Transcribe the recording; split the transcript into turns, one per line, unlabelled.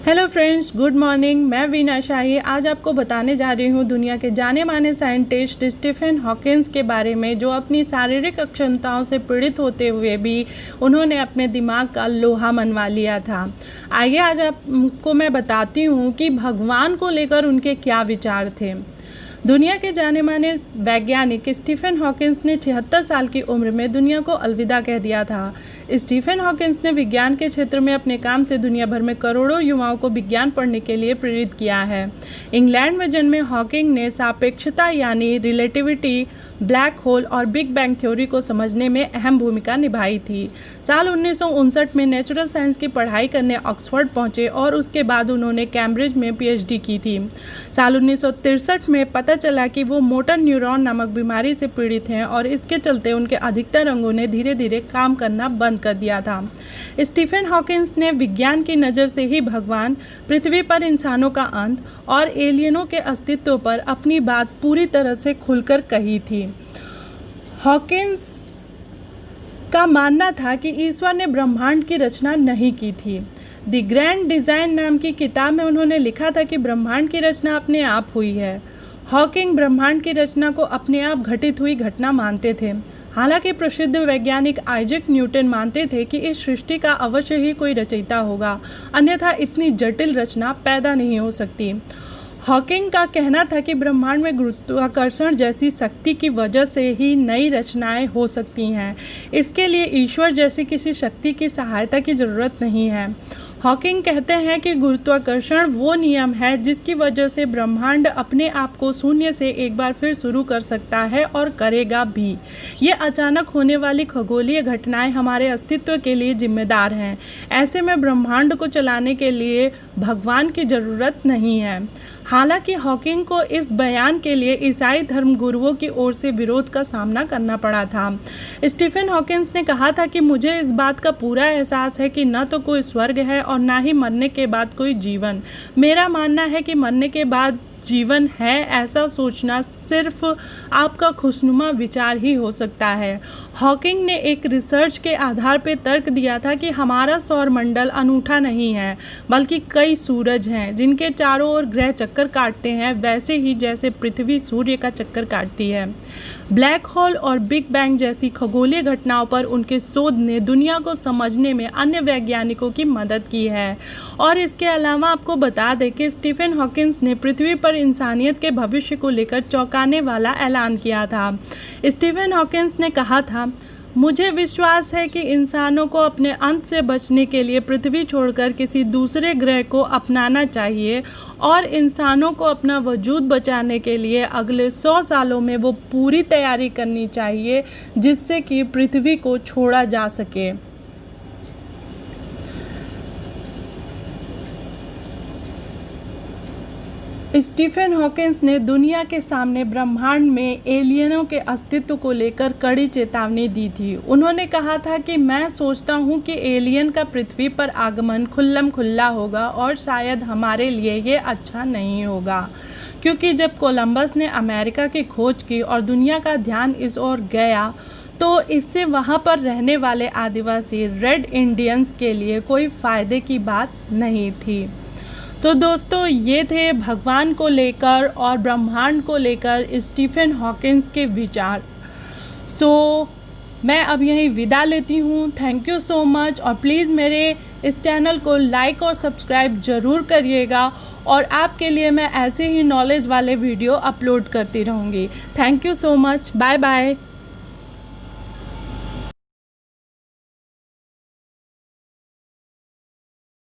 Hello friends, good morning. मैं वीना शाही आज आपको बताने जा रही हूँ दुनिया के जाने माने साइंटिस्ट स्टीफन हॉकिंस के बारे में, जो अपनी शारीरिक अक्षमताओं से पीड़ित होते हुए भी उन्होंने अपने दिमाग का लोहा मनवा लिया था। आइए आज आपको मैं बताती हूँ कि भगवान को लेकर उनके क्या विचार थे। दुनिया के जाने माने वैज्ञानिक स्टीफन हॉकिंस ने 76 साल की उम्र में दुनिया को अलविदा कह दिया था। स्टीफन हॉकिंस ने विज्ञान के क्षेत्र में अपने काम से दुनिया भर में करोड़ों युवाओं को विज्ञान पढ़ने के लिए प्रेरित किया है। इंग्लैंड में जन्मे हॉकिंग ने सापेक्षता यानी रिलेटिविटी, ब्लैक होल और बिग बैंग थ्योरी को समझने में अहम भूमिका निभाई थी। साल 1959 में नेचुरल साइंस की पढ़ाई करने ऑक्सफोर्ड पहुंचे और उसके बाद उन्होंने कैम्ब्रिज में पीएचडी की थी। साल 1963 में पता चला कि वो मोटर न्यूरॉन नामक बीमारी से पीड़ित हैं और इसके चलते उनके अधिकतर अंगों ने धीरे धीरे काम करना बंद कर दिया था। स्टीफन हॉकिंस ने विज्ञान की नज़र से ही भगवान, पृथ्वी पर इंसानों का अंत और एलियनों के अस्तित्व पर अपनी बात पूरी तरह से खुलकर कही थी। हॉकिंस का मानना था कि ईश्वर ने ब्रह्मांड की रचना नहीं की थी। द ग्रैंड डिज़ाइन नाम की किताब में उन्होंने लिखा था कि ब्रह्मांड की रचना अपने आप हुई है। हॉकिंग ब्रह्मांड की रचना को अपने आप घटित हुई घटना मानते थे। हालांकि प्रसिद्ध वैज्ञानिक आइजैक न्यूटन मानते थे कि इस सृष्टि का अवश्य ही कोई रचयिता होगा, अन्यथा इतनी जटिल रचना पैदा नहीं हो सकती। हॉकिंग का कहना था कि ब्रह्मांड में गुरुत्वाकर्षण जैसी शक्ति की वजह से ही नई रचनाएं हो सकती हैं। इसके लिए ईश्वर जैसी किसी शक्ति की सहायता की ज़रूरत नहीं है। हॉकिंग कहते हैं कि गुरुत्वाकर्षण वो नियम है जिसकी वजह से ब्रह्मांड अपने आप को शून्य से एक बार फिर शुरू कर सकता है और करेगा भी। ये अचानक होने वाली खगोलीय घटनाएं हमारे अस्तित्व के लिए जिम्मेदार हैं। ऐसे में ब्रह्मांड को चलाने के लिए भगवान की ज़रूरत नहीं है। हालांकि हॉकिंग को इस बयान के लिए ईसाई धर्म गुरुओं की ओर से विरोध का सामना करना पड़ा था। स्टीफन हॉकिंस ने कहा था कि मुझे इस बात का पूरा एहसास है कि न तो कोई स्वर्ग है और ना ही मरने के बाद कोई जीवन। मेरा मानना है कि मरने के बाद जीवन है, ऐसा सोचना सिर्फ आपका खुशनुमा विचार ही हो सकता है। हॉकिंग ने एक रिसर्च के आधार पर तर्क दिया था कि हमारा सौरमंडल अनूठा नहीं है, बल्कि कई सूरज हैं जिनके चारों ओर ग्रह चक्कर काटते हैं, वैसे ही जैसे पृथ्वी सूर्य का चक्कर काटती है। ब्लैक होल और बिग बैंग जैसी खगोलीय घटनाओं पर उनके शोध ने दुनिया को समझने में अन्य वैज्ञानिकों की मदद की है। और इसके अलावा आपको बता दें कि स्टीफन हॉकिंस ने पृथ्वी पर इंसानियत के भविष्य को लेकर चौंकाने वाला ऐलान किया था। स्टीफन हॉकिंस ने कहा था, मुझे विश्वास है कि इंसानों को अपने अंत से बचने के लिए पृथ्वी छोड़कर किसी दूसरे ग्रह को अपनाना चाहिए और इंसानों को अपना वजूद बचाने के लिए अगले 100 सालों में वो पूरी तैयारी करनी चाहिए जिससे कि पृथ्वी को छोड़ा जा सके। स्टीफन हॉकिंस ने दुनिया के सामने ब्रह्मांड में एलियनों के अस्तित्व को लेकर कड़ी चेतावनी दी थी। उन्होंने कहा था कि मैं सोचता हूं कि एलियन का पृथ्वी पर आगमन खुल्लम खुल्ला होगा और शायद हमारे लिए ये अच्छा नहीं होगा, क्योंकि जब कोलंबस ने अमेरिका की खोज की और दुनिया का ध्यान इस ओर गया तो इससे वहाँ पर रहने वाले आदिवासी रेड इंडियंस के लिए कोई फ़ायदे की बात नहीं थी। तो दोस्तों, ये थे भगवान को लेकर और ब्रह्मांड को लेकर स्टीफन हॉकिंस के विचार। मैं अब यहीं विदा लेती हूँ। थैंक यू सो मच, और प्लीज़ मेरे इस चैनल को लाइक और सब्सक्राइब ज़रूर करिएगा, और आपके लिए मैं ऐसे ही नॉलेज वाले वीडियो अपलोड करती रहूँगी। Thank you so much, bye bye.